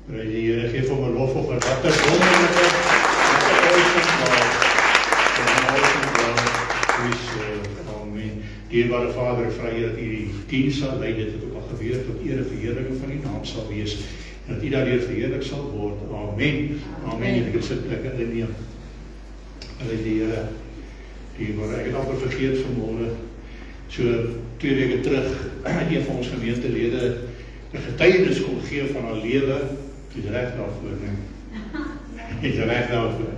Prys die Here, geef hom 'n lof of 'n wat 'n wonderlike amen. Dierbare Vader, ek vra U dat U die diens sal lei, dit het ook al gebeur, tot ere verheerliking van U naam sal wees, en dat U daardeur verheerlik sal word. Amen. Amen. En ek het sit plek inneem. Halleluja. Dierbare, ek het amper vergeet vanmôre, so 2 weke terug, een van ons gemeentelede 'n getuienis kon gee van haar lewe, toe reg daarvoor, nee. Reg daarvoor.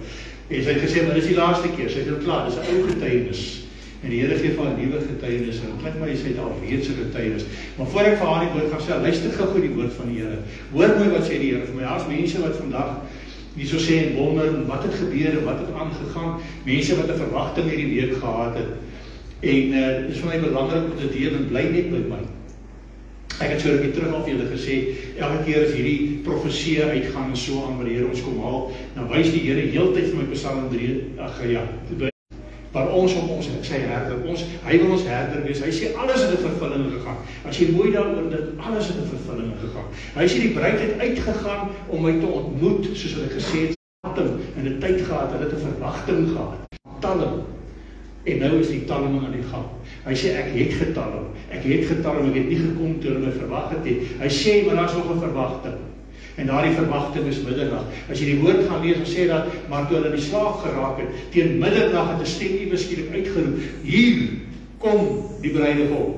En sy het gesê, maar dis die laaste keer, sy het nou klaar, dis 'n ou getuienis. En die Here gee vir haar 'n nuwe getuienis, en klink my, sy het alreeds 'n getuienis. Maar voor ek vir haar die woord gaan sê, luister gou die woord van die Here. Hoor mooi wat sê die Here vir my. Daar's mense wat vandag nie so sê en wonder, wat het gebeur en wat het aangegaan. Mense wat 'n verwagting hierdie week gehad het. En dit is vir my belangrik om te deel en bly net by my. Ek het so 'n rukkie terug al vir julle gesê, elke keer as hierdie profesie uitgaan en so aan, waar die Here ons kom haal, dan wys die Here heeltyd vir my Psalm 3, waar ons om ons, sy herder, hy wil ons herder wees, hy sê alles het 'n vervulling gegaan, as jy mooi daaroor dit, alles het 'n vervulling gegaan, hy sê die bruid het uitgegaan om my te ontmoet, soos hulle gesê het, en 'n tyd gehad, hulle het 'n verwagting gehad, talm, en nou is die talming aan die gang. Hy sê, ek het getalm, ek het nie gekom toe hulle my verwag het. Hy sê, maar daar is nog 'n verwagting. En daardie verwagting is middernag. As jy die woord gaan lees, dan sê dat, maar toe hulle die slaaf geraak het, teen middernag het 'n stem iewers skielik uitgeroep, hier kom die bruidegom.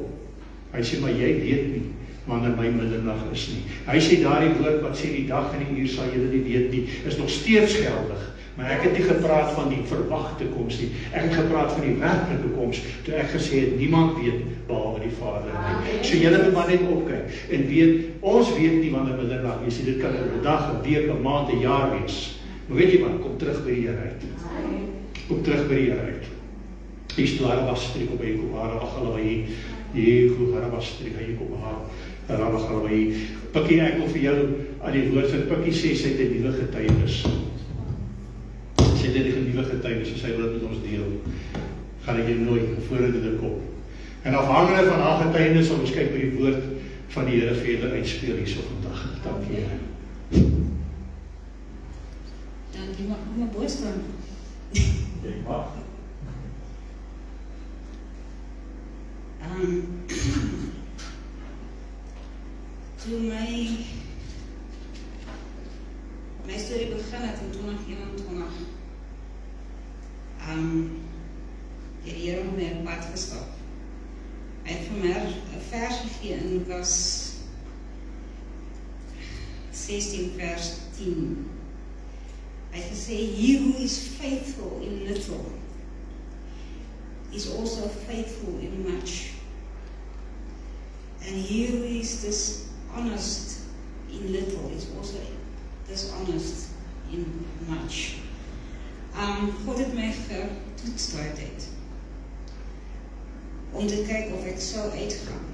Hy sê, maar jy weet nie wanneer my middernag is nie. Hy sê daardie woord wat sê die dag en die uur sal julle nie weet nie, is nog steeds geldig. Maar ek het nie gepraat van die verwagte koms nie. Ek het gepraat van die werklike koms, toe ek gesê het, niemand weet behalwe die Vader nie. So julle moet maar net opkyk en weet, ons weet nie wanneer middernag is. Dit kan 'n dag, 'n week, 'n maand, 'n jaar wees. Maar weet jy wat, kom terug by die Here uit. Kom terug by die Here uit. Hier's toe Harabastrik op Eko, Harabachalawai, Eko, Harabastrik, Eko, Harabachalawai. Pikkie, ek wil vir jou aan die woord van Pikkie sê, sy het 'n nuwe getuienis. Sy het 'n nuwe getuienis, sy wil dit met ons deel. Gaan ek jou nooi, voordat dit kom. En afhangende van haar getuienis, sal ons kyk by die woord van die Here verder uitspeel hierso vandag. Dankie Here. Dankie, mag my boos dan. Jy mag. Toe my storie begin het in 2021, die Here het my op pad gestap. Hy het vir my 'n vers gegee in Lukas 16 vers 10. Hy het gesê, he who is faithful in little is also faithful in much. And he who is dishonest in little is also dishonest in much. God het my getoets daai tyd, om te kyk of ek sou uitgaan,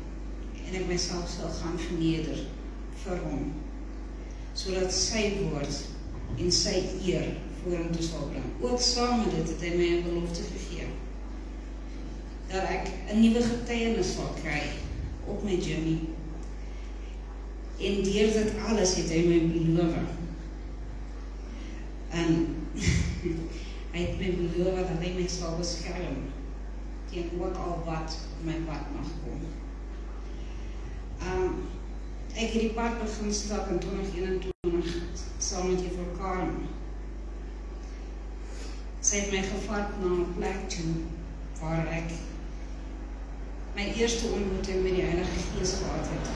en ek myself sal gaan verneder vir hom, sodat sy woord en sy eer voor hom toe sal bring. Ook saam met dit het hy my 'n belofte gegee, dat ek 'n nuwe getuienis sal kry op my journey. En deur dit alles het hy my beloof. En hy het my beloof dat hy my sal beskerm teen ook al wat op my pad mag kom. Ek het die pad begin stap in 2021 saam met Juffrou Karen. Sy het my gevat na 'n plek toe waar ek my eerste ontmoeting met die Heilige Gees gehad het,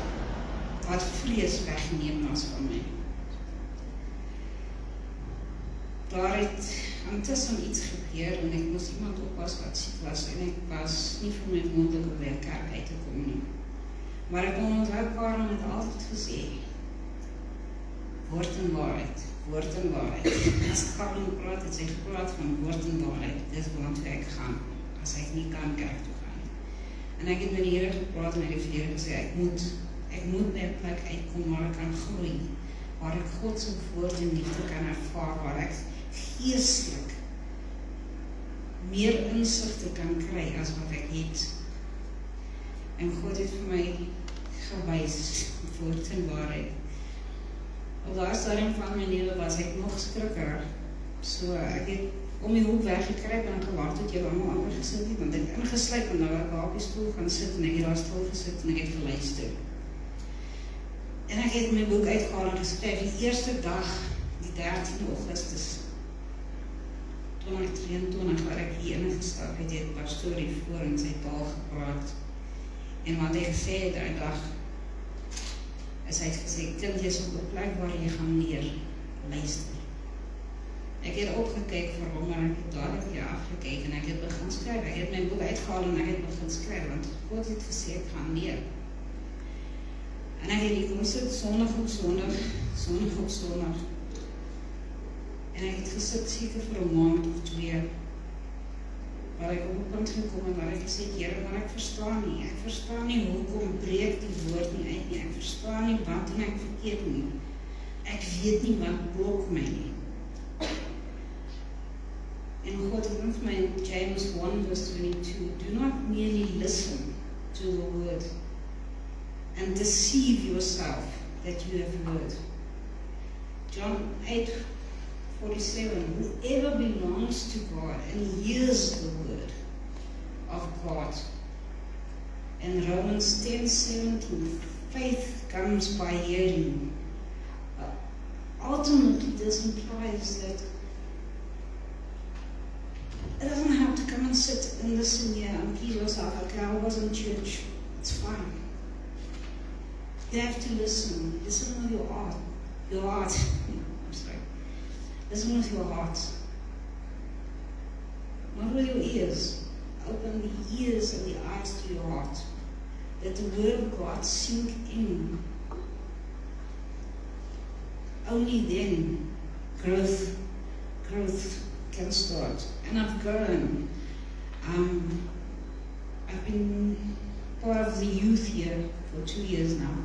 wat vrees weggeneem was van my. Daar het intussen iets gebeur en ek moes iemand oppas wat siek was en ek was nie vir my moontlik om by 'n kerk uit te kom nie. Maar ek kon onthou Karen het altyd gesê, woord en waarheid, woord en waarheid. As Karen praat, het sy gepraat van woord en waarheid. Dis waartoe ek gaan, as ek nie kan kerk toe gaan. En ek het met die Here gepraat en hy het vir die Here gesê, ek moet by 'n plek uitkom waar ek kan groei, waar ek God se woord en liefde kan ervaar, waar ek geestelik meer insigte kan kry as wat ek het. En God het vir my gewys woord en waarheid. Op daai stadium van my lewe was ek nog skrikker. So ek het om die hoek weggekruip en gewag tot jy allemaal amper gesit het, want ek ingesluip en nou ek op die stoel gaan sit en ek het daar stil gesit en ek het geluister. En ek het my boek uitgehaal en geskryf die eerste dag, die 13 Augustus 2023, waar ek hier ingestap het, het pastorie voor in sy taal gepraat. En wat hy gesê het die dag, is hy het gesê, kind, jy is op 'n plek waar jy gaan leer, luister. Ek het opgekyk vir hom, maar ek het dadelik hier afgekyk en ek het begin skryf. Ek het my boek uitgehaal en ek het begin skryf, want God het gesê, ek gaan leer. En ek het hier kom sit, sondag op sondag. En ek het gesit seker vir 'n maand of 2, waar ek op 'n punt gekom en waar ek gesê het, Here, maar ek verstaan nie hoekom breek die woord nie uit nie, ek verstaan nie wat doen ek verkeerd nie, ek weet nie wat blok my nie. En God het vir my in James 1 verse 22, do not merely listen to the word and deceive yourself that you have heard. John 8:47, whoever belongs to God and hears the word of God. And Romans 10:17, faith comes by hearing. Ultimately, this implies that it doesn't have to come and sit and listen here and please yourself, okay, I was in church, it's fine. You have to listen with your heart, I'm sorry, listen with your heart, not with your ears. Open the ears and the eyes to your heart, that the word of God sink in. Only then growth can start. And I've grown. I've been part of the youth here for 2 years now.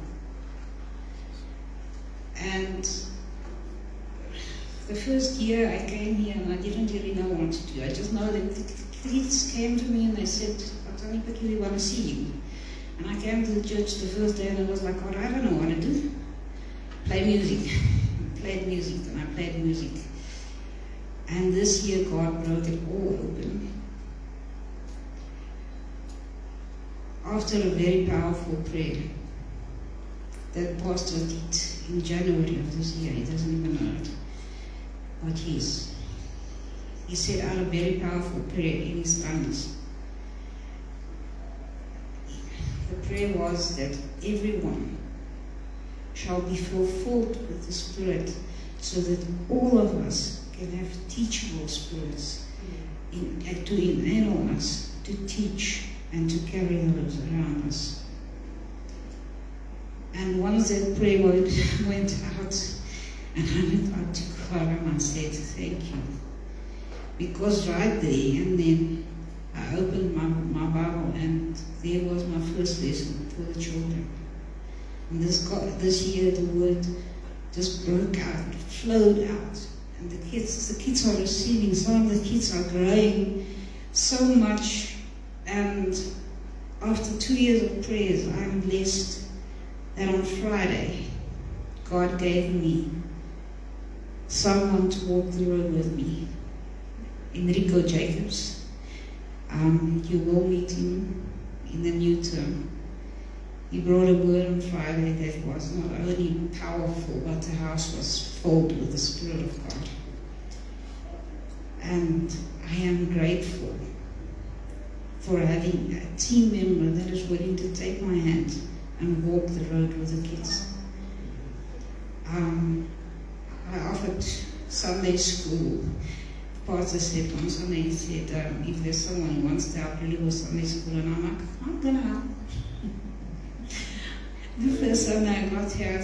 And the first year I came here and I didn't really know what to do. I just know that the kids came to me and they said, Atani, but we want to see you. And I came to the church the first day and I was like, oh, I don't know what to do. Play music. Played music and I played music. And this year God broke it all open. After a very powerful prayer that Pastor did in January of this year, he doesn't even know it. But yes, he said out a very powerful prayer in his tongues. The prayer was that everyone shall be fulfilled with the Spirit, so that all of us can have teachable spirits to enable us to teach and to carry those around us. And once that prayer went out, and I went out to God and I said, thank you. Because right there and then, I opened my Bible and there was my first lesson for the children. And this year the word just broke out, it flowed out. And the kids are receiving, some of the kids are growing so much. And after 2 years of prayers, I'm blessed that on Friday, God gave me someone to walk the road with me, Enrico Jacobs. You will meet him in the new term. He brought a word on Friday that was not only powerful, but the house was filled with the Spirit of God. And I am grateful for having a team member that is willing to take my hand and walk the road with the kids. I offered Sunday school. Pastor said on Sunday, he said, if there's someone who wants to help you with Sunday school, and I'm like, I'm going to help. The first Sunday I got here, and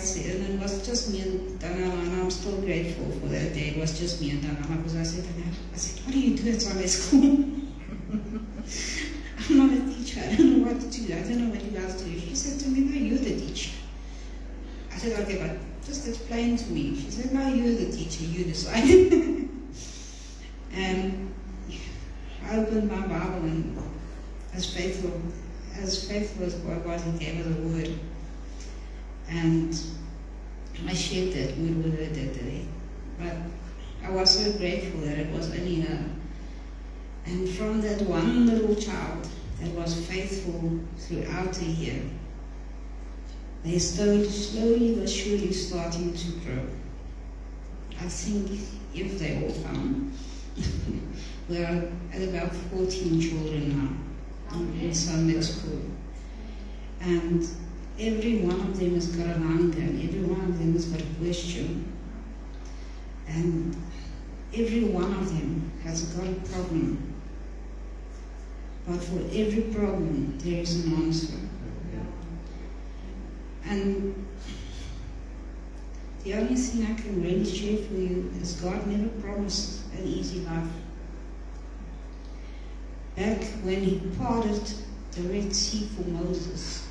it was just me and Danala, and I'm still grateful for that day. It was just me and Danala, because I said, what do you do at Sunday school? I'm not a teacher, I don't know what to do, I don't know what you guys do. She said to me, no, you're the teacher. I said, okay, but just explain to me. She said, no, you're the teacher, you decide. And I opened my Bible, and as faithful as God was, he gave her the word. And I shared that with her that day. But I was so grateful that it was only her. And from that one little child that was faithful throughout the year, they slowly but surely starting to grow. I think if they all come, we are at about 14 children now in Sunday school. And every one of them has got a hunger, and every one of them has got a question. And every one of them has got a problem. But for every problem, there is an answer. And the only thing I can really share for you is God never promised an easy life. Back when He parted the Red Sea for Moses,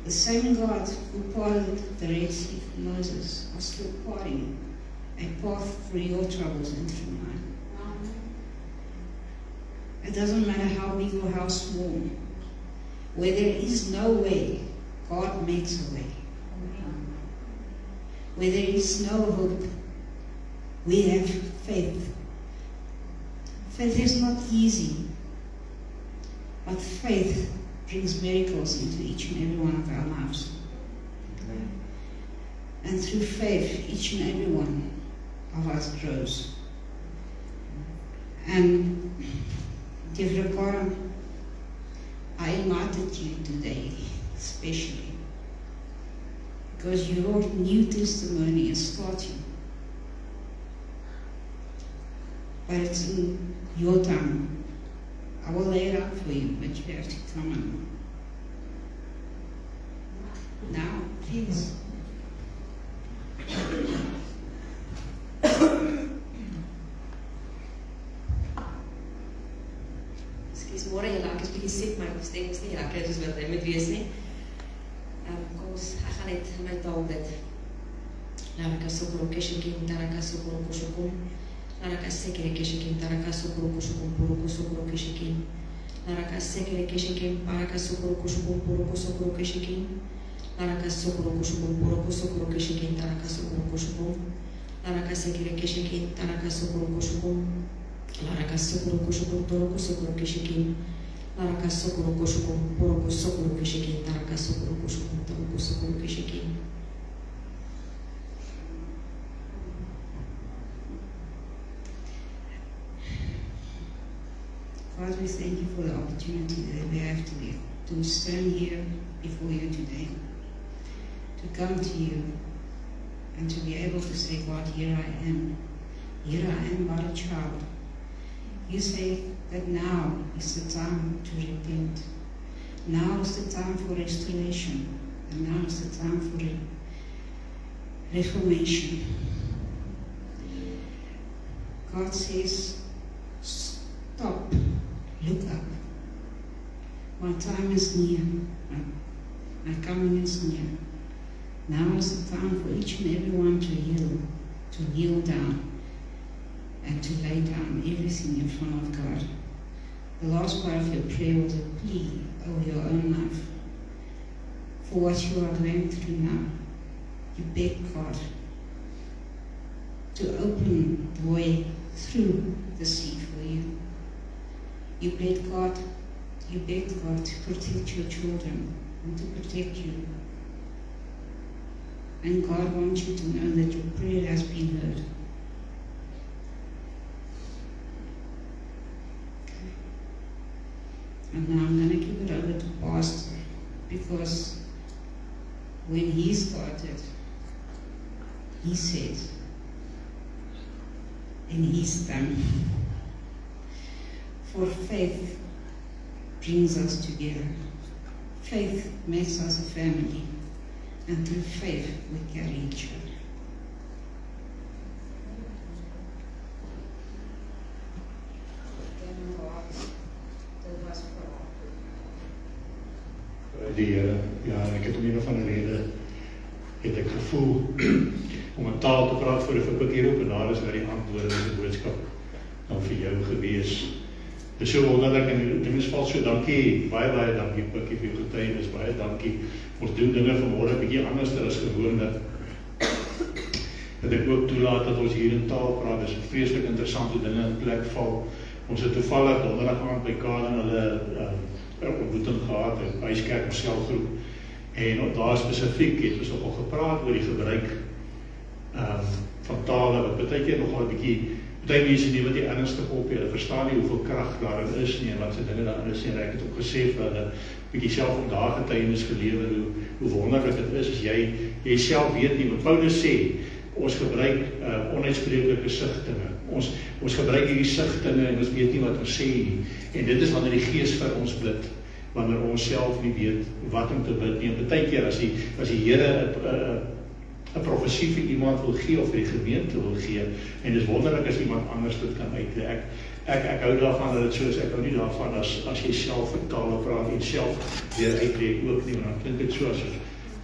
the same God who parted the Red Sea for Moses was still parting a path for your troubles and through mine. It doesn't matter how big or how small. Where there is no way, God makes a way. Where there is no hope, we have faith. Faith is not easy, but faith brings miracles into each and every one of our lives. And through faith, each and every one of us grows. And dear God, I invited you today, especially, because your new testimony is starting. But it's in your time. I will lay it out for you, but you have to come on. Now, please. Excuse môre julle, ek is bietjie siek, my stem is nie lekker soos wat hy moet wees nie. Kom ons, ek gaan net my taal bid. Laraka sokoro keshikin taraka sokoro kushukum. Laraka sekere keshikin taraka sokoro kushukum puruku sokoro keshikin. Laraka sekere keshikin paraka sokoro kushukum puruku sokoro keshikin. Laraka sokoro kushukum puruku sokoro keshikin taraka sokoro kushukum. Laraka sekere keshikin taraka sokoro kushukum. Laraka sokoro kushukum puruku sokoro keshikin. Laraka sokoro kushukum puruku sokoro keshikin taraka sokoro kushukum puruku sokoro keshikin. God, we thank you for the opportunity that we have to stand here before you today, to come to you, and to be able to say, God, here I am but a child. You say that now is the time to repent. Now is the time for restoration, and now is the time for reformation. God says, stop, look up. My time is near. My coming is near. Now is the time for each and every one to yield, to kneel down, and to lay down everything in front of God. The last part of your prayer was a plea over your own life. For what you are going through now, you beg God to open the way through the sea for you. You beg God to protect your children and to protect you. And God wants you to know that your prayer has been heard. And now I'm going to give it over to Pastor, because when he started, he said, in his time, for faith brings us together. Faith makes us a family, and through faith we carry each other. Die Here, ja, ek het om een of ander rede het ek gevoel om 'n taal te praat voor die verkoop hierop, en daar is nou die antwoorde in die boodskap dan vir jou gewees. Dit is so wonderlik, en die mens val so, dankie, baie dankie Pikkie vir jou getuienis, baie dankie, ons doen dinge vanmôre bietjie anders as gewoonlik. dat ek ook toelaat dat ons hier in taal praat. Dit is vreeslik interessant hoe dinge in plek val. Ons het toevallig donderdag aand by Kaden hulle ontmoeting gehad, 'n huiskerk of selgroep, en daar spesifiek het ons nogal gepraat oor die gebruik van tale, wat baie keer nogal 'n bietjie, baie mense neem dit nie ernstig op, hulle verstaan nie hoeveel krag daarin is nie, en wat se dinge daarin is nie, en ek het ook gesê vir hulle, bietjie self om daar getuienis gelewer, hoe wonderlik dit is, as jy self weet nie, wat Paulus sê, ons gebruik onuitspreeklike sigtinge, ons gebruik hierdie sigtinge, en ons weet nie wat ons sê nie, en dit is wanneer die Gees vir ons bid, wanneer ons self nie weet wat om te bid nie, en baie keer as die Here 'n profesie vir iemand wil gee, of vir die gemeente wil gee, en dit is wonderlik as iemand anders dit kan uitlei. Ek hou daarvan dat dit so is, ek hou nie daarvan as jy self vertaal praat, en self weer uitlei ook nie, want dan klink dit so asof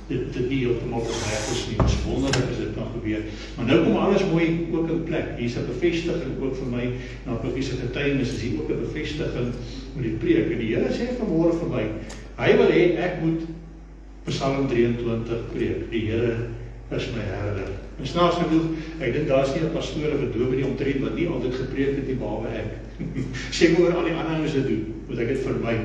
dit nie heeltemal reg is nie, dit is wonderlik as dit kan gebeur. Maar nou kom alles mooi ook in plek, hier is 'n bevestiging ook vir my, na Pikkie se getuienis is hier ook 'n bevestiging met die preek, en die Here sê vanmôre vir my, hy wil hê ek moet Psalm 23 preek, die Here is my herder. En snaaks genoeg, ek dink daar is nie 'n pastoor of 'n dominee omtrent wat nie altyd gepreek het nie, behalwe ek. Sê maar oor al die ander ouens dit doen, moet ek dit vermy.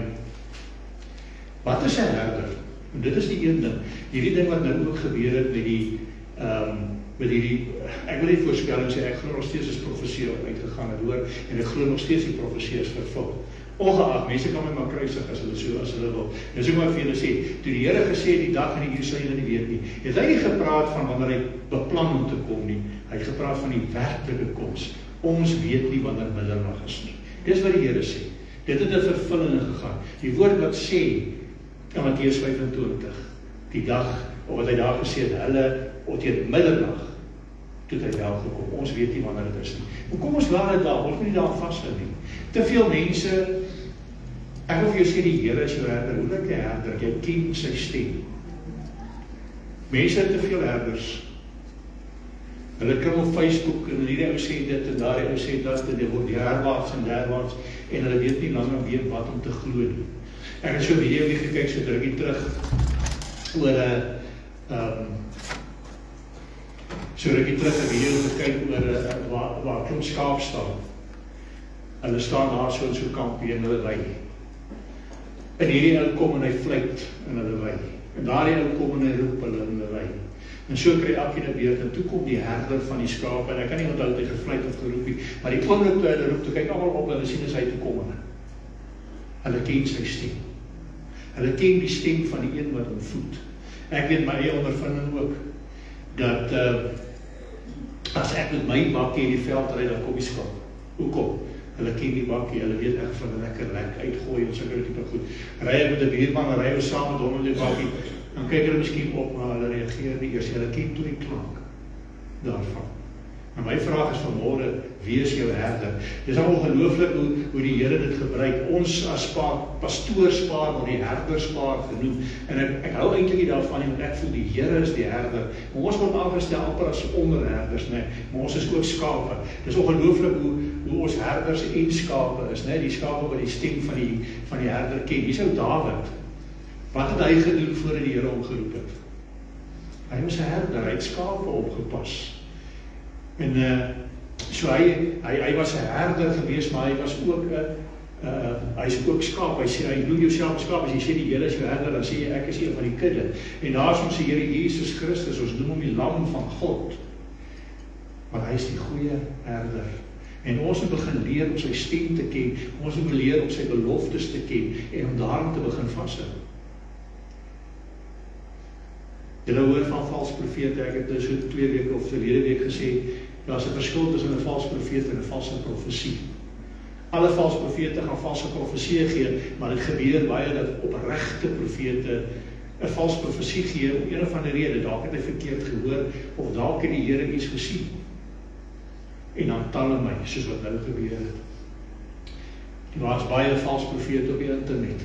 Wat is 'n herder? En dit is die een ding. Hierdie ding wat nou ook gebeur het met hierdie, ek wil nie voorspelling sê, ek glo nog steeds is profesie uitgegaan het, hoor, en ek glo nog steeds die profesie is vervul. Ongeag, mense kan my maar kruisig as hulle wil. Dis ook wat vir julle sê, toe die Here gesê die dag en die uur sal julle nie weet nie, het hy nie gepraat van wanneer hy beplan om te kom nie, hy het gepraat van die werklike koms. Ons weet nie wanneer middernag is nie. Dis wat die Here sê. Dit het 'n vervulling gegaan. Die woord wat sê in Matteus 25, die dag, of wat hy daar gesê het, hulle teen middernag, toe het hy wel gekom. Ons weet nie wanneer dit is nie. Maar kom ons laat dit daar, ons moet nie daar vashou nie. Te veel mense, ek wil vir jou sê, die Here is jou herder, hoe lyk die herder? Jy ken sy stem. Mense het te veel herders. Hulle kry op Facebook, en hierdie ou sê dit, en daardie ou sê dat, en dit word herwaarts, en hulle weet nie langer weet wat om te glo nie. Ek het so 'n video gekyk, so drukkie terug, oor so rukkie terug 'n video gekyk oor waar klomp skaap staan. Hulle staan daar so in so 'n kampie en hulle ry. En hierdie ou kom en hy fluit en hulle ry. En daardie ou kom en hy roep hulle en hulle ry. En so kry elkeen 'n beurt, en toe kom die herder van die skape, en ek kan nie onthou dat hy gefluit of geroep nie, maar die oomblik toe hulle roep, toe kyk almal op en hulle sien as hy toe kom. Hulle ken sy stem. Hulle ken die stem van die een wat hom voed. Ek weet my eie ondervinding ook, dat as ek met my bakkie in die veld ry, dan kom die skaap. Hoekom? Hulle ken die bakkie, hulle weet ek van lekker lek uitgooi en sulke tipe goed. Ry ek met 'n buurman, dan ry ons saam met hom in die bakkie, dan kyk hulle miskien op, maar hulle reageer nie eers. Hulle ken toe die klank daarvan. En my vraag is vanmôre, wie is jou herder? Dit is ongelooflik hoe die Here dit gebruik. Ons as pastoorspaar word die herderspaar genoem. En ek hou eintlik nie daarvan nie, want ek voel die Here is die herder. Maar ons word aangestel amper as onderherders, né? Maar ons is ook skape. Dit is ongelooflik hoe ons herders en skape is, né? Die skape wat die stem van die herder ken. Hier is ou Dawid. Wat het hy gedoen voordat die Here hom geroep het? Hy was 'n herder, hy het skape opgepas. En so hy was 'n herder gewees, maar hy was ook hy is ook skaap. Hy sê hy noem jouself skaap. As jy sê die Here is jou herder, dan sê jy ek is een van die kudde. En daar is ons die Here Jesus Christus, ons noem hom die lam van God. Maar hy is die goeie herder. En ons moet begin leer om sy stem te ken. Ons moet leer om sy beloftes te ken en om daarom te begin vashou. Julle hoor van valse profete, ek het so 2 weke of verlede week gesê, daar is 'n verskil tussen 'n valse profeet en 'n valse profesie. Alle valse profete gaan valse profesie gee, maar dit gebeur baie dat opregte profete 'n valse profesie gee om een of ander rede, dalk het hy verkeerd gehoor, of dalk het die Here iets gesien. En dan talle my, soos wat nou gebeur het. Daar is baie valse profete op die internet.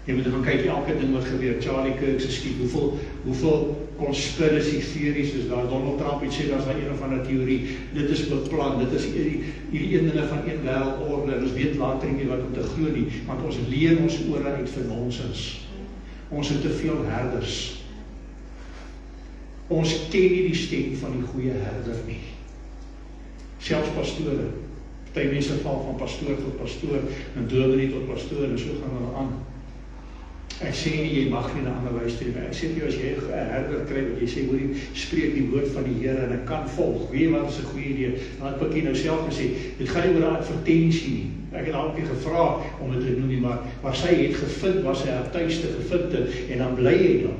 Jy moet gaan kyk elke ding wat gebeur. Charlie Kirk se skiet, hoeveel conspiracy theories is daar. Donald Trump het sê, daar is een of ander theorie, dit is beplan, dit is hierdie een dinge van een wêreldorde, ons weet later nie wat om te glo nie, want ons leer ons ore uit vir nonsens. Ons het te veel herders. Ons ken nie die stem van die goeie herder nie. Selfs pastore. Party mense val van pastoor tot pastoor, en dominee tot pastoor, en so gaan hulle aan. Ek sê nie, jy mag nie na ander luister nie. Ek sê vir jou, as jy 'n herder kry, wat jy sê, hoor jy, spreek die woord van die Here, en ek kan volg. Weet jy wat is 'n goeie idee? Dan het Pikkie nou self gesê, dit gaan nie oor 'n advertensie nie. Ek het al gevra om dit te noem nie, maar sy het gevind, was sy haar tuiste gevind het, en dan bly jy dan.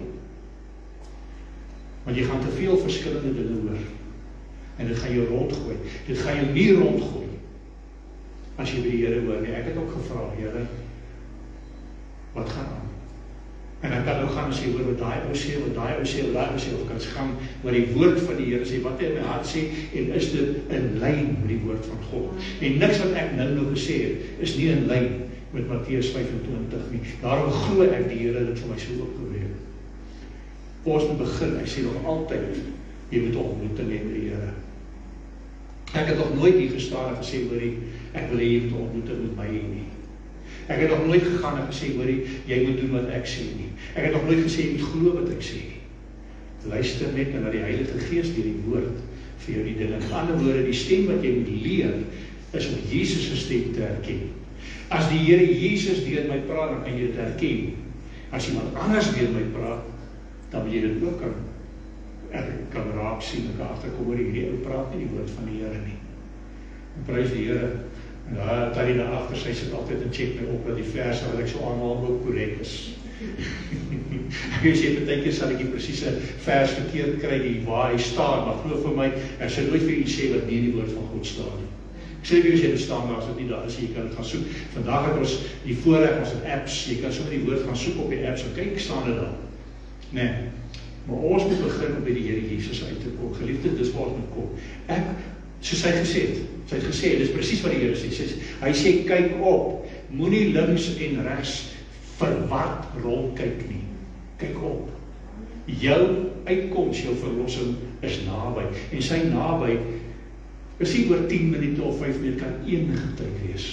Want jy gaan te veel verskillende dinge hoor. En dit gaan jou rondgooi. Dit gaan jou nie rondgooi. As jy by die Here hoor nie. Ek het ook gevra, Here, wat gaan aan? En dan kan ook gaan en sê, hoor wat daai ou sê, wat daai ou sê, wat daai ou sê, of kan ons gaan oor die woord van die Here sê, wat hy in my hart sê, en is dit in lyn met die woord van God. En niks wat ek nou gesê het, is nie in lyn met Matteus 25 nie. Daarom glo ek die Here dit vir my so opgewek. Ons moet begin, ek sê nog altyd, jy moet ontmoeting hê met die Here. Ek het nog nooit hier gestaan en gesê, hoorie, ek wil hê jy moet ontmoeting met my hê nie. Ek het nog nooit gegaan en gesê, hoorie, jy moet doen wat ek sê nie. Ek het nog nooit gesê, jy moet glo wat ek sê nie. Luister net na die Heilige Gees deur die woord vir jou die dinge. In ander woorde, die stem wat jy moet leer, is om Jesus se stem te herken. As die Here Jesus deur my praat, dan kan jy dit herken. As iemand anders deur my praat, dan moet jy dit ook kan raak sien, en kan agterkom oor hierdie ou praat nie die woord van die Here nie. En prys die Here. En daar het hy daar agter, sy sit altyd en check my op dat die verse wat ek so aanhaal ook korrek is. Ek sê partykeer sal ek die presiese vers verkeerd kry die waar hy staan, maar glo vir my, ek sal nooit vir u sê wat nie in die woord van God staan nie. Ek sê vir jy dit staan daar, as dit nie daar is, jy kan dit gaan soek. Vandag het ons die voorreg, ons het apps, jy kan sommer die woord gaan soek op die apps, en kyk, staan dit daar. Nee, maar ons moet begin om by die Here Jesus uit te kom. Geliefde, dis waar ons moet kom. Soos hy gesê het, sy het gesê, dis presies wat die Here sê, hy sê, kyk op, moenie links en regs verward rondkyk nie, kyk op, jou uitkoms, jou verlossing is naby, en sy naby, is nie oor 10 minute of 5 minute, kan enige tyd wees,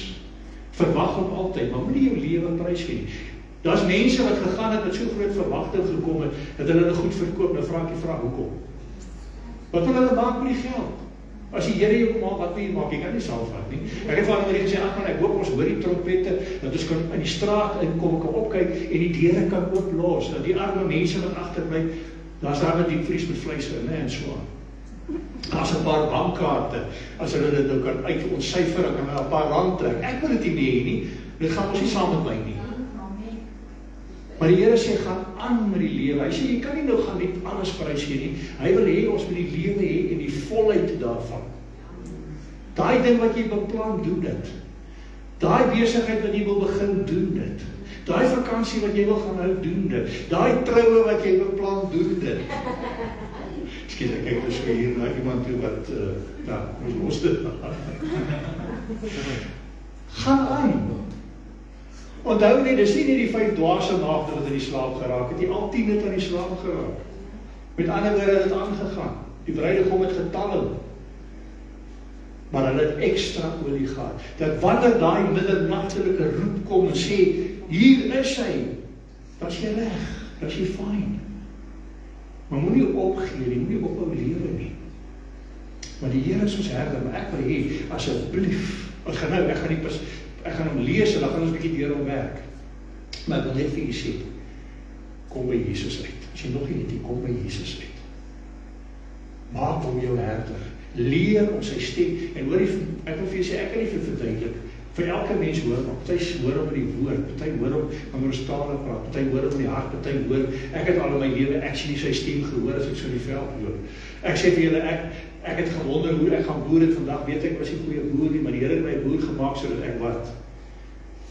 verwag hom altyd, maar moenie jou lewe prys gee nie. Daar's mense wat gegaan het met so groot verwagting gekom het, dat hulle goed verkoop, nou vra ek die vraag, hoekom? Wat wil hulle maak met die geld? As die Here jou maak, wat wil jy maak? Jy kan nie saamvat nie. Ek het van hulle gesê, ag man, ek hoop ons hoor die trompette, dat ons kan in die straat inkom, kan opkyk, en die deure kan ook los, dat die arme mense wat agterbly, daar's daar met die vries met vleis in, en so aan. Daar's 'n paar bankkaarte, as hulle dit nou kan uit ons syfer, dan kan hulle 'n paar rand trek. Ek wil dit nie hê nie, dit gaan ons nie saam met my nie. Maar die Here sê, gaan aan met die lewe. Hy sê, jy kan nie nou gaan net alles prys gee nie. Hy wil hê, ons moet die lewe hê en die volheid daarvan. Daai ding wat jy beplan, doen dit. Daai besigheid wat jy wil begin, doen dit. Daai vakansie wat jy wil gaan hou, doen dit. Daai troue wat jy beplan, doen dit. Ekskuus, ek kyk dus weer hier na iemand toe wat, ons los dit. Gaan aan. Onthou nie, dis nie die 5 dwaase maagde wat in die slaap geraak het, die al 10 het aan die slaap geraak. Met ander woorde het dit aangegaan. Die bruidegom het getalm. Maar hulle het ekstra olie gehad. Dat wanneer daai middernagtelike roep kom en sê, hier is hy, dan is jy reg, dan is jy fyn. Maar moenie opgee nie, moenie ophou lewe nie. Maar die Here is ons herder, maar ek wil hê, asseblief, ek gaan hom lees en dan gaan ons 'n bietjie deur hom werk. Maar ek wil net vir u sê, kom by Jesus uit. As jy nog nie het, kom by Jesus uit. Maak hom jou herder. Leer om sy stem. En hoor, ek wil vir jy sê, ek kan nie vir verduidelik. Vir elke mens hoor, maar party hoor hom in die woord, party hoor hom wanneer ons tale praat, party hoor hom in die hart, party hoor. Ek het al in my lewe actually sy stem gehoor as ek so in die veld loop. Ek sê vir julle, ek het gewonder hoe ek gaan boer het vandag, weet ek was nie goeie boer nie, maar die Here het my boer gemaak sodat ek wat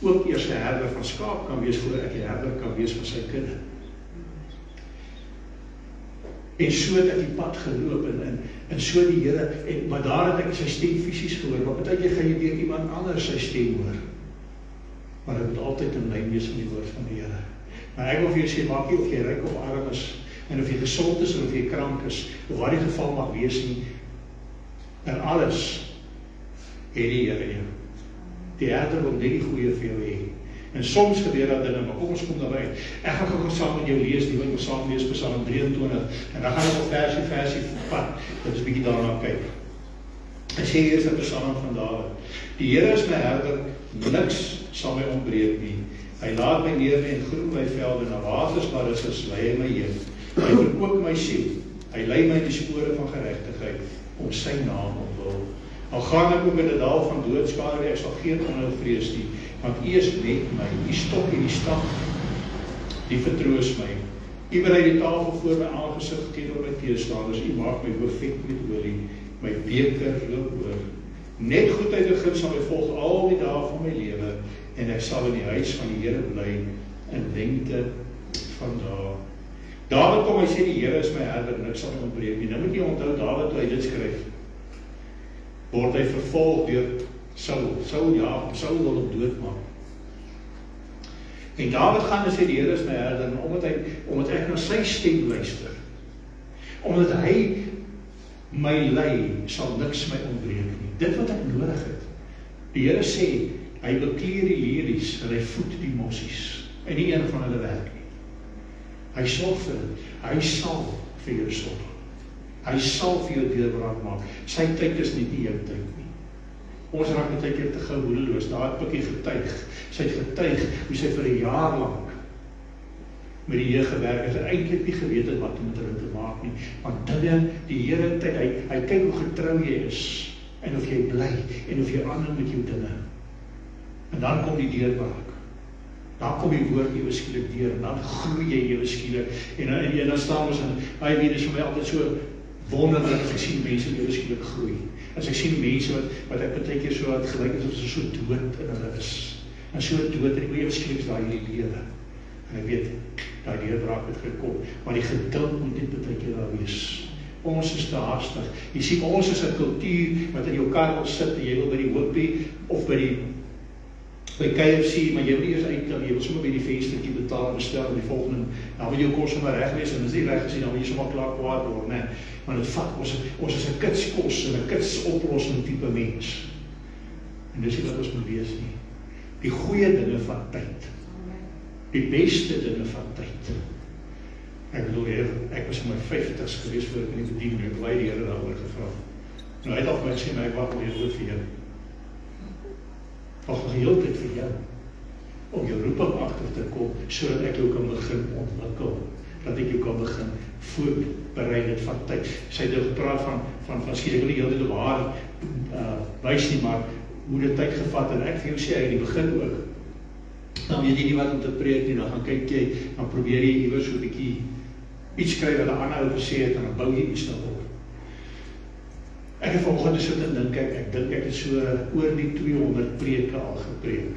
ook eers 'n herder van skaap kan wees voordat ek 'n herder kan wees van sy kudde. En so het ek die pad geloop en so die Here, maar daar het ek sy stem fisies gehoor, maar partykeer gaan jy deur iemand anders sy stem hoor. Maar dit moet altyd in lyn wees met die woord van die Here. Maar ek wil vir jou sê, maak nie of jy ryk of arm is, en of jy gesond is, of jy krank is, of wat die geval mag wees nie, en alles het die Here jou. Die herder wil net die goeie vir jou hê. En soms gebeur dat dinge, maar kom ons kom daarby. Ek gaan gou saam met jou lees, die wat ons saam lees, Psalm 23, en dan gaan ek op versie vat, dat ons bietjie daarna kyk. Hy sê eers in Psalm van Dawid, die Here is my herder, niks sal my ontbreek nie. Hy laat my neer in groen weivelde, na waters waar is lei hy my heen. Hy verkoop my siel, hy lei my in die spore van geregtigheid, om sy naam omwil. Al gaan ek ook in die dal van doodskade, ek sal geen onheil vrees nie, want U is met my, die stok en die staf, die vertroos my. U berei die tafel voor my aangesig teenoor my teestanders, U maak my hoof vet met olie, my beker loop oor. Net goedheid en guns sal my volg al die dae van my lewe, en ek sal in die huis van die Here bly, in lengte van dae. Dawid kom, hy sê die Here is my herder, niks sal my ontbreek nie. Nou moet jy onthou, Dawid toe hy dit skryf, word hy vervolg deur Saul. Saul wil hom doodmaak. En Dawid gaan en sê die Here is my herder, omdat ek na sy stem luister, omdat hy my lei, sal niks my ontbreek nie. Dit wat ek nodig het. Die Here sê, hy bekleer die lelies, en hy voed die mossies, en nie een van hulle werk nie. Hy sorg vir dit, hy sal vir jou sorg. Hy sal vir jou deurbraak maak. Sy tyd is nie jou tyd nie. Ons raak net 'n keer te gou moedeloos. Daar het Pikkie getuig. Sy het getuig hoe sy vir 'n jaar lank met die Here gewerk het, eintlik nie geweet het wat om met hulle te maak nie. Want dinge, die Here, hy kyk hoe getrou jy is, en of jy bly, en of jy aanhou met jou dinge. En dan kom die deurbraak. Dan kom die woord ewe skielik deur, en dan groei jy ewe skielik. En dan staan ons en hy weet, is vir my altyd so wonderlik as ek sien mense ewe skielik groei. As ek sien mense wat ek baie keer so wat gelyk is, of so dood in hulle is. En so dood, en ewe skielik is daar hierdie lewe. En ek weet, daai deurbraak het gekom. Maar die geduld moet net baie keer daar wees. Ons is te haastig. Jy sien, ons is 'n kultuur wat in jou kar wil sit, en jy wil by die Hoopie, of by KFC, maar jy wil nie eers uitkom, jy wil sommer by die venstertjie betaal en bestel en die volgende, dan wil jou kos sommer reg wees, en as die reg is, dan wil jy sommer klaar kwaad word, nee. Maar dit vat, ons is 'n kitskos en 'n kitsoplossing tipe mens. En dis nie wat ons moet wees nie. Die goeie dinge van tyd. Die beste dinge van tyd. Ek bedoel, ek was in my 50s gewees voor ek in die bediening, ek het die Here daaroor gevra. Nou, hy het al vir my gesê, maar ek wag al heel vir jou. Nog een hele tyd vir jou, om jou roeping agter te kom, sodat ek jou kan begin ontwikkel, dat ek jou kan begin voorberei dit van tyd. Sy het gepraat van skielik, ek wil nie heel dit op haar wys nie, maar hoe dit tyd gevat, en ek vir jou sê, in die begin ook, dan weet jy nie wat om te preek nie, dan gaan kyk jy, dan probeer jy iewers so 'n bietjie iets kry wat 'n ander ou gesê het, en dan bou jy iets daarop. Ek het vanoggend so te dink, ek dink ek het so oor die 200 preke al gepreek.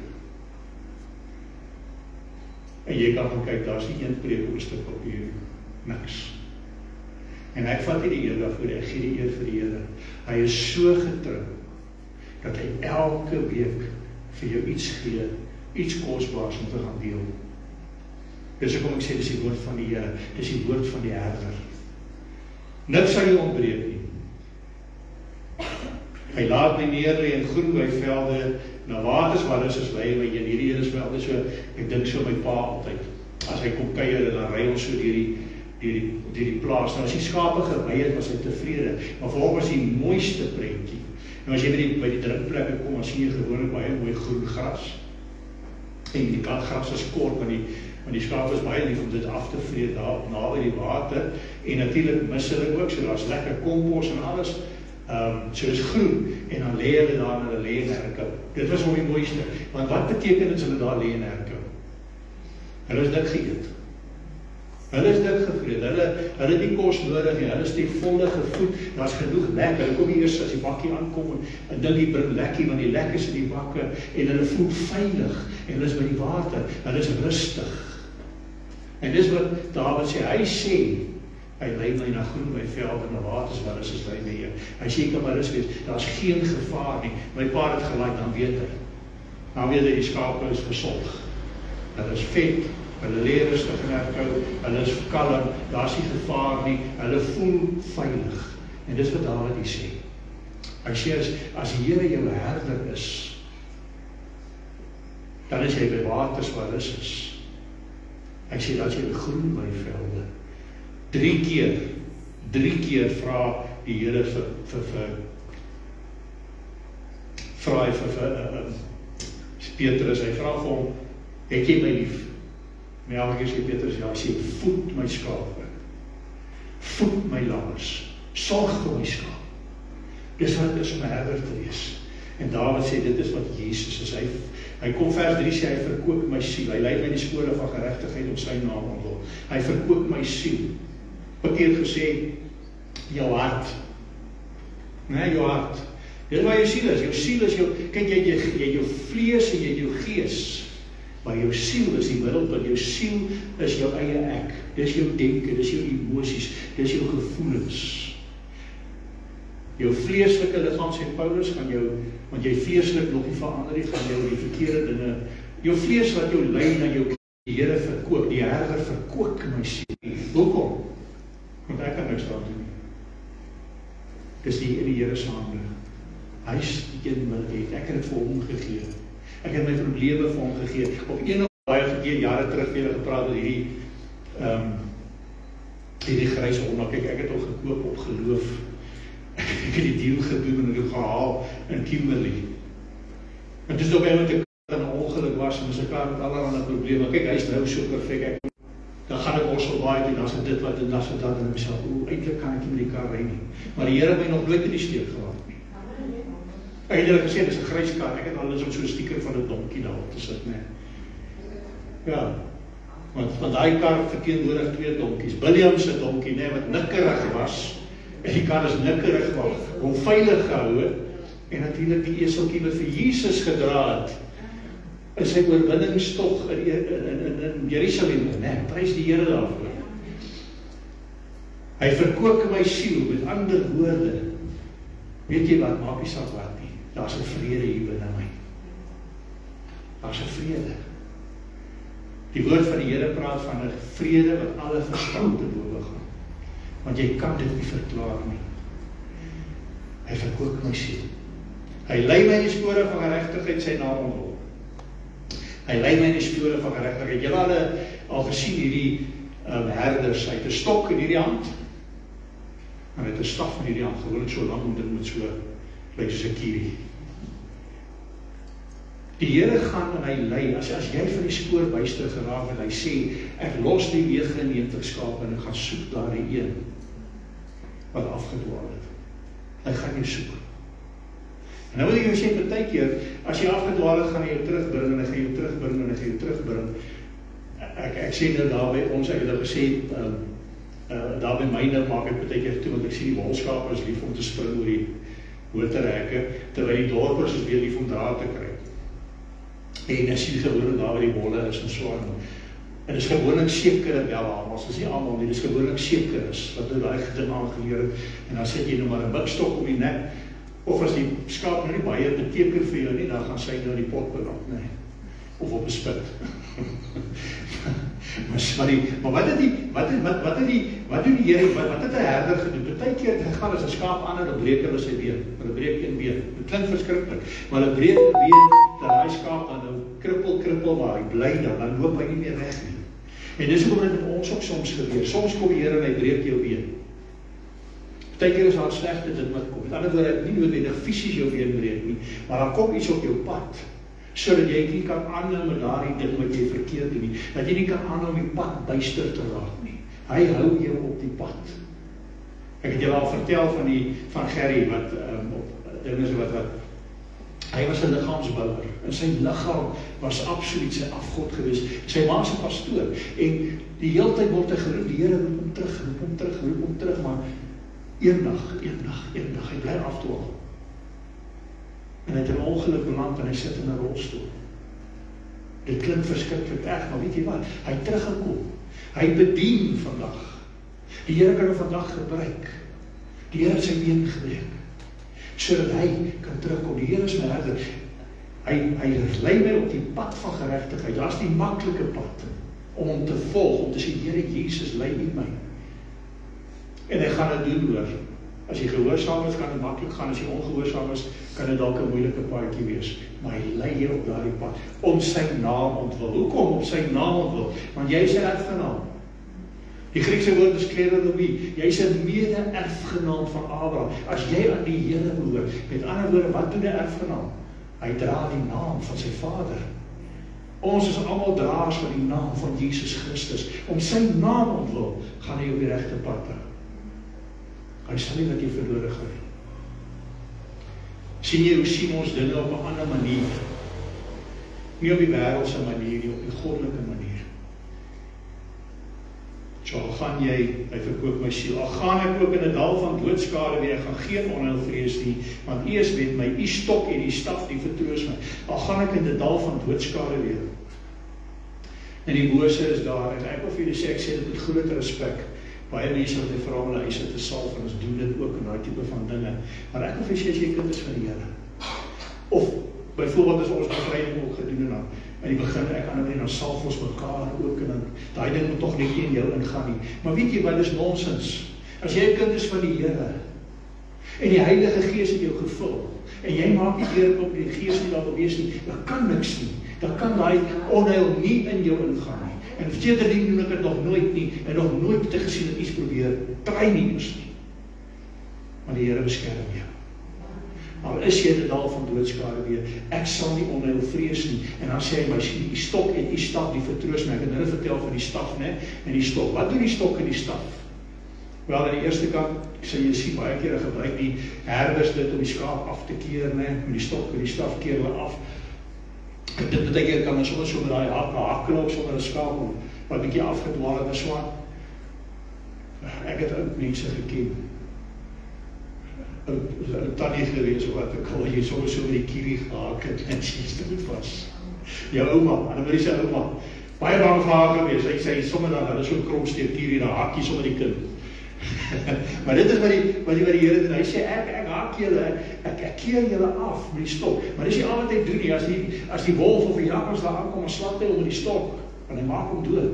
En jy kan gaan kyk, daar is nie een preek op 'n stuk papier, niks. En ek vat nie die eer daarvoor, ek gee die eer vir die Here. Hy is so getrou, dat hy elke week vir jou iets gee, iets kosbaars om te gaan deel. Dis hoekom ek sê, dis die woord van die Here, dis die woord van die herder. Niks sal jou ontbreek nie. Hy laat my neer lê in groen weivelde, na waters waar is lei my heen. Hierdie Here is my altyd so, ek dink so my pa altyd. As hy kom kuier, dan ry ons so deur die plaas. Nou as die skape gewei het, was hy tevrede. Maar vir hom was die mooiste prentjie. Nou as jy by die drinkplekke kom, dan sien jy gewoonlik baie mooi groen gras. En die gras is kort, want die skaap is baie lief om dit af te vreet daar naby die water. En natuurlik mis hulle ook, so daar's lekker kompos en alles. So is groen, en dan lê hulle daar en hulle lê in herkou. Dit was mooi mooiste, want wat beteken dit as hulle daar lê in herkou? Hulle is dik geëet. Hulle is dik gevreet, hulle het nie kos nodig nie, hulle is die volle gevoed, daar is genoeg lek, hulle kom eers as die bakkie aankom, en dink die bring lekkie, want die lek is in die bakke, en hulle voel veilig, en hulle is by die water, hulle is rustig. En dis wat Dawid sê, hy sê, hy lei my na groen weivelde, na waters waar is lei my heen. Hy sê, ek kan maar rus wees, daar is geen gevaar nie. My pa het gelaai, dan weet hy. Dan weet hy, die skape is gesond. Hulle is vet, hulle lê rustig in herkou, hulle is kalm, daar is nie gevaar nie, hulle voel veilig. En dis wat Dawid hier sê. Hy sê, as die Here jou herder is, Dan is jy by waters waar rus is. Hy sê, dat jy groen by velde. 3 keer vra die Here vir Petrus, hy vra vir hom, het jy my lief? Maar elke keer sê Petrus, ja, hy sê, voed my skape, voed my lammers, sorg vir my skaap. Dis wat het is om 'n herder te wees. En Dawid sê, dit is wat Jesus is. Hy kom vers 3 sê, hy verkoop my siel, hy lei my die spore van geregtigheid om sy naam ontwil. Hy verkoop my siel. Wat het gesê, jou hart. Nee, jou hart. Dit is waar jou siel is. Jou siel is jou, kyk, jy het jou vlees en jy het jou gees. Maar jou siel is die middelpunt. Jou siel is jou eie ek. Dis jou denke, dis jou emosies, dis jou gevoelens. Jou vleeslike liggaam, sê Paulus, gaan jou, want jy vleeslik nog nie verander nie, gaan jou die verkeerde dinge. Jou vlees wat jou lei na jou die Here verkoop, die herder verkoop my siel. Hoekom? Want ek kan niks daar doen nie. Dis die in die Here se hande. Hy is die een wat het. Ek het dit vir hom gegee. Ek het my probleme vir hom gegee. Op een baie gekeer jare terug weer gepraat oor hierdie grys hond. Kyk, ek het al gekoop op geloof. Ek het die deal gedoen en het gehaal in Kimberley. En dis op iemand 'n ongeluk was en sy klaar met allerlei probleme. Kyk, hy is nou so perfek. Dan gaan ek ons baie doen, dan is dit wat en dan is dit dat en myself, eintlik kan ek nie met die kar ry nie. Maar die Here het my nog nooit in die steek gelaat nie. Ek het julle gesê, dis 'n grys kar, ek het al eens op so'n sticker van 'n donkie daarop te sit, nee. Ja, want daai kar verteenwoordig 2 donkies. William se donkie, nee, wat nikkerig was, en die kar is nikkerig, hom veilig gehou, en natuurlik die eseltjie wat vir Jesus gedra het, in sy oorwinningstog in Jerusalem, nee, prys die Here daarvoor. Hy verkoop my siel, met ander woorde, weet jy wat, maak nie saak wat nie, daar is 'n vrede hier binne my. Daar is 'n vrede. Die woord van die Here praat van 'n vrede wat alle verstand te bowe gaan. Want jy kan dit nie verklaar nie. Hy verkoop my siel. Hy lei my in die spore van geregtigheid, sy naam ontwil. Hy lei my in die spore van geregtigheid. Julle al gesien hierdie herders, hy het 'n stok in hierdie hand, en hy het 'n staf in hierdie hand, gewoonlik so lang om dit met so, lyk soos 'n kierie. Die Here gaan en hy lei, as jy van die spoor byster geraak en hy sê, ek los die 99 skape en ek gaan soek daar die een wat afgedwaal het. Hy gaan jou soek. En nou wil ek jou sê, partykeer, as jy afgedwaal het, gaan hy jou terugbring en hy gaan jou terugbring en hy gaan jou terugbring. Ek sê nou daar by ons, ek het nou gesê, daar by myne maak ek partykeer toe, want ek sien die wolskape is lief om te spring oor die motorhekke, terwyl die dorpers is weer lief om draad te kry. En as jy gewoonlik daar waar die wolle is en so aan. En dit is gewoonlik sekere wel, maar is nie almal nie, dit is gewoonlik sekeres, wat hulle daai ding aangeleer het. En dan sit jy nou maar 'n bikstok om die nek, of as die skaap nou nie baie beteken vir jou nie, dan gaan sy nou die pot beland, nee. Of op 'n spit. Maar wat doen die Here, wat het 'n herder gedoen? Partykeer gaan as 'n skaap aan en dan breek hulle sy been, hulle breek een been. Dit klink verskriklik, maar hulle breek 'n been, dat daai skaap dan nou krippel, maar hy bly dan loop hy nie meer weg nie. En dis hoekom dit met ons ook soms gebeur. Soms kom die Here en hy breek jou been. Partykeer is daar slegte dit wat kom. Met ander woorde, nie noodwendig fisies jou been breek nie, maar dan kom iets op jou pad, sodat jy nie kan aanhou met daardie ding wat jy verkeerd doen nie, dat jy nie kan aanhou om die pad byster te raak nie. Hy hou jou op die pad. Ek het julle al vertel van Gerry, wat hy was 'n liggaamsbouer, en sy liggaam was absoluut sy afgod geweest. Sy ma se pastoor, en die hele tyd word hy geroep, die Here roep hom terug, maar eendag, hy bly afdwaal. En hy het 'n ongeluk beland en hy sit in 'n rolstoel. Dit klink verskriklik erg, maar weet jy wat? Hy het teruggekom. Hy bedien vandag. Die Here kan hom vandag gebruik. Die Here het sy been gebreek, sodat hy kan terugkom. Die Here is my herder. Hy lei my op die pad van geregtigheid. Daar's die maklike pad om hom te volg, om te sê, Here Jesus, lei U my. En hy gaan dit doen, hoor. As jy gehoorsaam is, kan dit maklik gaan. As jy ongehoorsaam is, kan dit dalk 'n moeilike paadjie wees. Maar hy lei jou op daardie pad om sy naam ontwil. Hoekom om sy naam ontwil? Want jy is sy erfgenaam. Die Griekse woord is kleronomie. Jy is 'n mede-erfgenaam van Abraham. As jy aan die Here behoort, met ander woorde, wat doen 'n erfgenaam? Hy dra die naam van sy Vader. Ons is almal draers van die naam van Jesus Christus. Om sy naam ontwil, gaan hy op die regte pad hou. Hy sal nie dat jy verlore gaan nie. Sien jy hoe sien ons dinge op 'n ander manier? Nie op die wêreldse manier nie, op die goddelike manier. So al gaan jy verkoop my siel, al gaan ek ook in 'n dal van doodskade weer, ek gaan geen onheil vrees nie, want U is met my, U stok en die staf die vertroos my. Al gaan ek in 'n dal van doodskade weer. En die bose is daar, en ek wil vir julle sê, ek sê dit met groot respek. Baie mense wat vra om hulle huise te salf, en ons doen dit ook in daai tipe van dinge. Maar ek wil vir julle sê, as jy kind is van die Here, of byvoorbeeld as ons bevryding ook gedoen en dan in die begin, ek aan en dan salf ons mekaar ook, en dan daai ding moet tog net nie in jou ingaan nie. Maar weet jy wat, dis nonsens. As jy 'n kind is van die Here, en die Heilige Gees het jou gevul, en jy maak die deur op die Gees nie daar wil wees nie, dan kan niks nie. Dan kan daai onheil nie in jou ingaan nie. En sedertdien doen ek dit nog nooit nie, en nog nooit te gesien het iets probeer, try nie eers nie. Maar die Here beskerm jou. Al is jy in 'n dal van doodskade weer, ek sal nie onheil vrees nie. En dan sê hy, my die stok en die staf, die vertroos my. Ek het nou vertel van die staf, né, en die stok. Wat doen die stok en die staf? Wel, aan die eerste kant, sal jy sien, baie kere gebruik die herders dit om die skaap af te keer, né, met die stok en die staf keer hulle af. Dit beteken, kan ons soms so met daai hakklop sonder 'n skaap om wat bietjie afgedwaal het en so aan. Ek het ook mense geken. 'n tannie gewees wat ek al hier soms so met die kierie gehak het en sy is dit was. Jou ouma, Annemarie se ouma, baie bang vir haar gewees. Sy sê sommer dan, hulle so kromsteek kierie, dan hak jy sommer die kind. Maar dit is wat die Here doen. Hy sê, ek hak julle, ek keer julle af met die stok. Maar dis nie al wat hy doen nie. As die wolf of die jakkals daar aankom, en slap hy om die stok, en hy maak hom dood.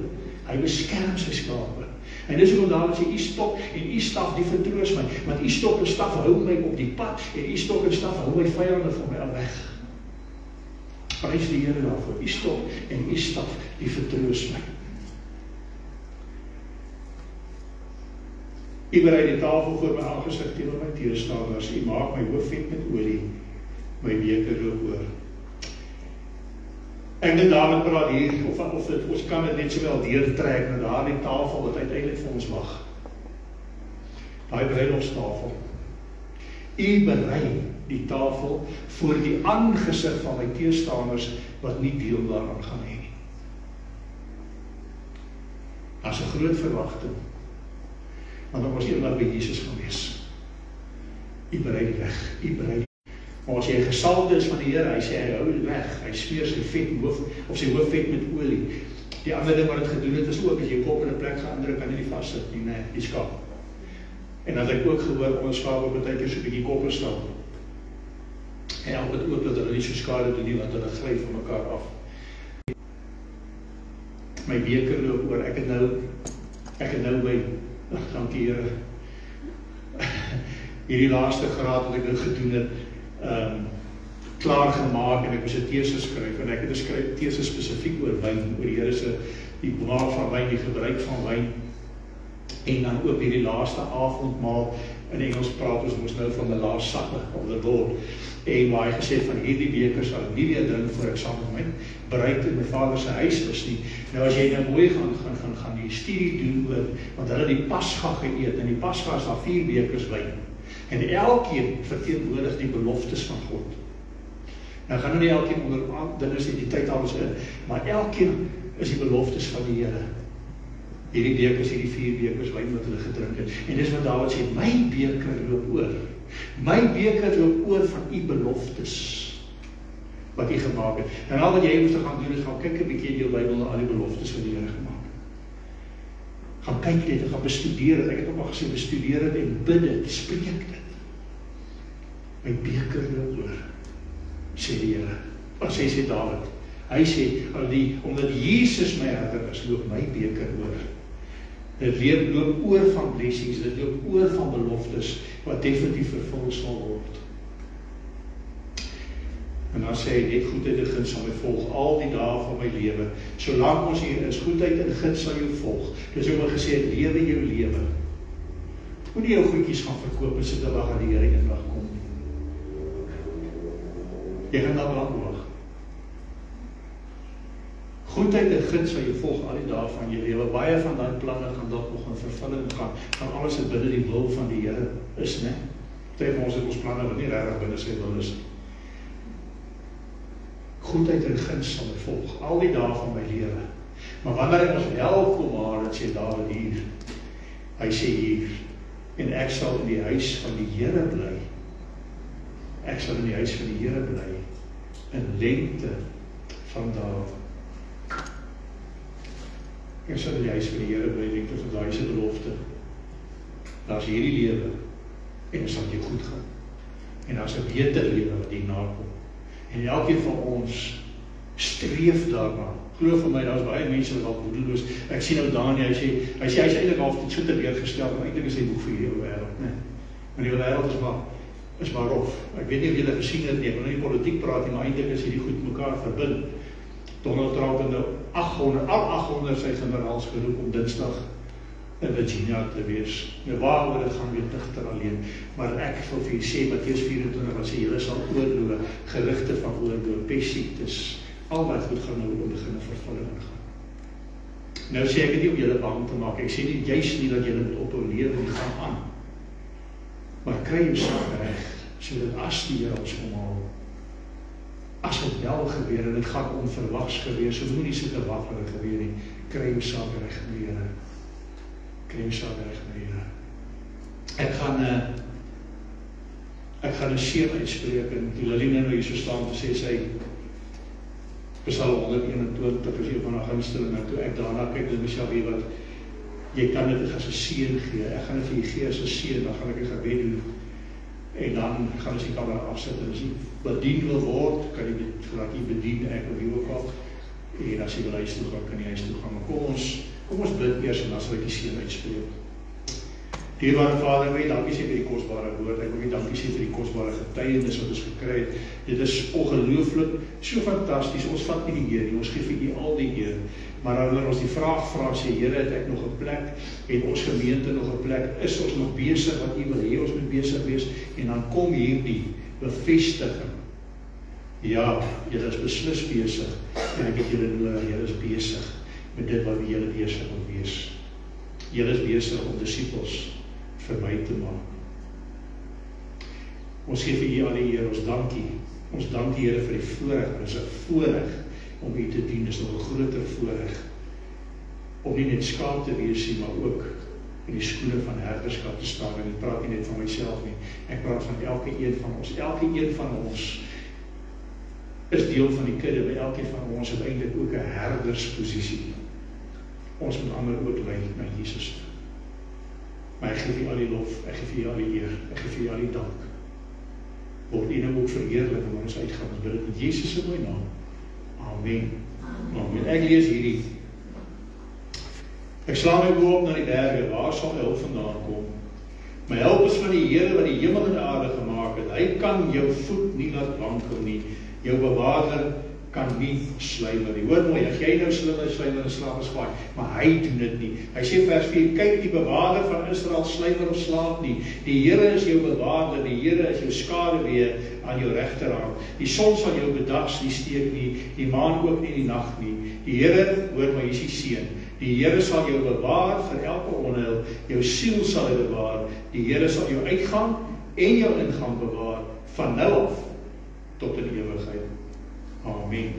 Hy beskerm sy skape. En dis hoekom daar sê, U stok en U staf die vertroos my, want U stok en staf hou my op die pad, en U stok en staf hou my vyande van my al weg. Prys die Here daarvoor. U stok en U staf die vertroos my. U berei die tafel voor my aangesig teenoor my teestanders. U maak my hoof vet met olie, my beker loop oor. Ek dink Dawid praat hier, of ons kan dit net sowel deurtrek na daardie tafel wat uiteindelik vir ons wag. Daai bruilofstafel. U berei die tafel voor die aangesig van my teestanders wat nie deel daaraan gaan hê nie. Daar's 'n groot verwagting. Want dan was eendag by Jesus gewees. U berei die weg, U berei die. Maar as jy 'n gesalfde is van die Here, hy sê hy hou dit weg. Hy smeer sy vet hoof of sy hoof vet met olie. Die ander ding wat dit gedoen het is ook as jy kop in 'n plek gaan indruk, kan jy nie vassit nie, nee, die skaap. En dan het ek ook gehoor onder skape baie keer so 'n bietjie koppe staan. En help dit ook dat hulle nie so skade doen nie, want hulle gly van mekaar af. My beker loop oor. Ek het nou by dankie Here. Hierdie laaste graad wat ek nou gedoen het, klaar gemaak en ek moes 'n teses skryf en ek het 'n teses spesifiek oor wyn, oor die Here se die bewaar van wyn, die gebruik van wyn. En dan ook hierdie laaste avondmaal, in Engels praat ons nou van the last supper of the Lord. En waar hy gesê van hierdie beker sal ek nie weer drink voor ek saam met my bruid in my Vader se huis is nie. Nou as jy nou mooi gaan die studie doen oor, want hulle die Pasga geëet en die Pasga is daar 4 bekers wyn. En elkeen verteenwoordig die beloftes van God. Nou gaan nie elkeen onder dinge is die tyd alles in, maar elkeen is die beloftes van die Here. Hierdie bekers, hierdie 4 bekers wyn wat hulle gedrink het. En dis wat Dawid sê, my beker loop oor. My beker loop oor van U beloftes wat U gemaak het. En al wat jy moet gaan doen is gaan kyk 'n bietjie in jou Bybel na al die beloftes wat die Here gemaak het. Gaan kyk dit, gaan bestudeer dit. Ek het ook al gesê bestudeer dit en bid dit, spreek dit. My beker loop oor, sê die Here. Wat sê Dawid? Hy sê omdat Jesus my herder is, loop my beker oor. Dit loop oor van blessings, dit loop oor van beloftes, wat definitief vervul sal word. En dan sê hy, net goedheid en guns sal my volg, al die dae van my lewe. Solank ons hier is, goedheid en guns sal jou volg. Dis hoe my gesê het, lewe jou lewe. Moenie jou goedjies gaan verkoop en sit te wag aan die Here eendag kom. Jy gaan daar lang wag. Goedheid en guns sal jou volg al die dae van jou lewe. Baie van daai planne gaan dalk nog in vervulling gaan, van alles wat binne die wil van die Here is, né? Party ons het ons planne wat nie regtig binne sy wil is nie. Goedheid en guns sal my volg, al die dae van my lewe. Maar wanneer ons welkom maar, dan sê Dawid hier, hy sê hier, en ek sal in die huis van die Here bly. Ek sal in die huis van die Here bly, in lengte van dae. Ek sal in die huis van die Here bly, lengte van dae, se belofte. Daar is hierdie lewe, en dit sal jou goed gaan. En daar is 'n beter lewe wat hierna kom. En elkeen van ons streef daarna. Glo vir my, daar is baie mense wat al boedeloos. Ek sien nou Daniel, hy sê hy's eintlik half so teleurgestel, maar eintlik is hy boek vir hierdie wêreld, né? Maar die wêreld is maar rof. Ek weet nie of julle gesien het nie, ek wil nie politiek praat nie, maar eintlik is hierdie goed mekaar verbind. Donald Trump het nou 800 sy generaals geroep om Dinsdag in Virginia te wees. Nou waaroor dit gaan weer digter alleen. Maar ek wil vir julle sê, Matteus 24 wat sê, julle sal oorloë, gerugte van oorloë, pestsiektes, al wat goed gaan nou begin 'n vervulling gaan. Nou sê ek dit nie om julle bang te maak, ek sê nie juist nie dat julle moet ophou lewe en gaan aan. Maar kry jou saak reg, sodat as die Here ons omhaal, as dit wel gebeur en dit gaan onverwags gebeur, so moenie sit te wag vir dit gebeur nie, kry jou saak reg met die Here. Kry jou saak reg met die Here. Ek gaan 'n seën uitspreek en die Lily nou hier so staan te sê sy Psalm 121 is een van haar gunstelinge, en toe ek daarna kyk, dis myself hier wat, jy kan dit as 'n seën gee, ek gaan dit vir jy gee as 'n seën, dan gaan ek 'n gebed doen, en dan gaan ons die kamera afsit, en as jy bedien wil word, kan jy dit laat jy bedien, ek of wie ook al, en as jy wil huis toe gaan, kan jy huis toe gaan, maar kom ons bid eers, en dan sal ek die seën uitspreek. Dierbare Vader, ek wil dankie sê vir die kosbare woord, ek wil dankie sê vir die kosbare getuienis wat ons gekry het. Dit is ongelooflik, so fantasties, ons vat nie die eer nie, ons gee vir U al die eer, maar wanneer ons die vraag vra, sê Here, het ek nog 'n plek, en ons gemeente nog 'n plek, is ons nog besig wat U wil hê ons moet besig wees, en dan kom hierdie bevestiging. Ja, julle is beslis besig, en ek het julle nodig, julle is besig met dit wat julle besig moet wees. Julle is besig om disippels vir my te maak. Ons gee vir U al die eer, ons dankie. Ons dank die Here vir die voorreg, dit is 'n voorreg om U te dien, dit is nog 'n groter voorreg om nie net skaap te wees nie, maar ook in die skoene van herderskap te staan, en ek praat nie net van myself nie, ek praat van elke een van ons. Elke een van ons is deel van die kudde, maar elkeen van ons het eintlik ook 'n herdersposisie. Ons moet ander ook lei na Jesus. Maar ek gee vir U al die lof, ek gee vir U al die eer, ek gee vir U al die dank. Word U nou ook verheerlik in ons uitgaan, ons bid dit in Jesus se mooi naam. Amen. Amen. Ek lees hierdie. Ek slaan my oë op na die berge, waar sal my hulp vandaan kom? My hulp is van die Here wat die hemel en die aarde gemaak het. Hy kan jou voet nie laat wankel nie. Jou bewaarder kan nie sluimer nie. Hoor mooi, as jy nou sluimer en slaap is kwaai, maar hy doen dit nie. Hy sê vers 4, kyk, die bewaarder van Israel sluimer of slaap nie. Die Here is jou bewaarder, die Here is jou skaduwee aan jou regterhand. Die son sal jou bedags nie steek nie, die maan ook nie die nag nie. Die Here, hoor my, hier is die seën. Die Here sal jou bewaar vir elke onheil, jou siel sal hy bewaar. Die Here sal jou uitgang en jou ingang bewaar, van nou af tot in ewigheid. Amen.